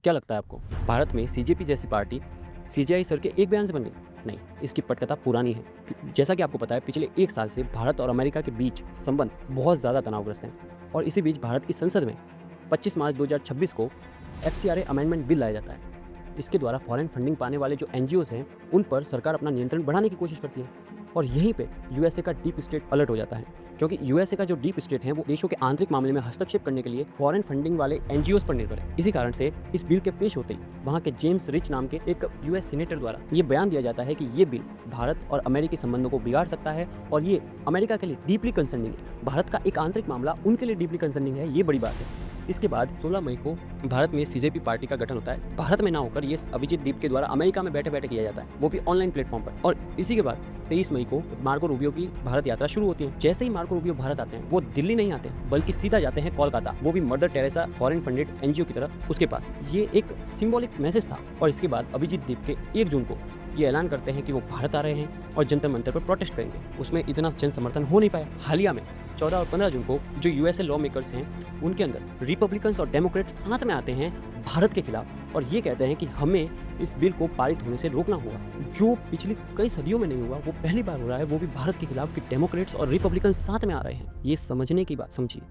क्या लगता है आपको, भारत में सीजेपी जैसी पार्टी सीजेआई सर के एक बयान से बन गई? नहीं, इसकी पटकथा पुरानी है। जैसा कि आपको पता है, पिछले 1 साल से भारत और अमेरिका के बीच संबंध बहुत ज़्यादा तनावग्रस्त हैं और इसी बीच भारत की संसद में 25 मार्च 2026 को एफसीआरए अमेंडमेंट बिल लाया जाता है। इसके द्वारा फॉरेन फंडिंग पाने वाले जो एनजीओज़ हैं, उन पर सरकार अपना नियंत्रण बढ़ाने की कोशिश करती है और यहीं पे यूएसए का डीप स्टेट अलर्ट हो जाता है, क्योंकि यूएसए का जो डीप स्टेट है वो देशों के आंतरिक मामले में हस्तक्षेप करने के लिए फॉरेन फंडिंग वाले एनजीओज़ पर निर्भर है। इसी कारण से इस बिल के पेश होते ही वहाँ के जेम्स रिच नाम के एक यूएस सीनेटर द्वारा ये बयान दिया जाता है कि ये बिल भारत और अमेरिकी संबंधों को बिगाड़ सकता है और ये अमेरिका के लिए डीपली कंसर्निंग है। भारत का एक आंतरिक मामला उनके लिए डीपली कंसर्निंग है, ये बड़ी बात है। इसके बाद 16 मई को भारत में सीजेपी पार्टी का गठन होता है। भारत में ना होकर ये अभिजीत दीप के द्वारा अमेरिका में बैठे बैठे किया जाता है, वो भी ऑनलाइन प्लेटफॉर्म पर। और इसी के बाद 23 मई को मार्को रूबियो की भारत यात्रा शुरू होती है। जैसे ही मार्को रूबियो भारत आते हैं, वो दिल्ली नहीं आते बल्कि सीधा जाते हैं कोलकाता, वो भी mother Teresa foreign funded NGO की तरफ, उसके पास। ये एक सिंबॉलिक मैसेज था। और इसके बाद अभिजीत दीप के 1 जून को ये ऐलान करते हैं कि वो भारत आ रहे हैं और जंतर मंतर पर प्रोटेस्ट करेंगे। उसमें इतना जन समर्थन हो नहीं पाया। हालिया में 14 और 15 जून को जो यूएसए लॉ मेकर्स हैं, उनके अंदर रिपब्लिकन्स और डेमोक्रेट्स साथ में आते हैं भारत के खिलाफ और ये कहते हैं कि हमें इस बिल को पारित होने से रोकना होगा। जो पिछली कई सदियों में नहीं हुआ, वो पहली बार हो रहा है, वो भी भारत के खिलाफ कि डेमोक्रेट्स और रिपब्लिकन्स साथ में आ रहे हैं। ये समझने की बात समझिए।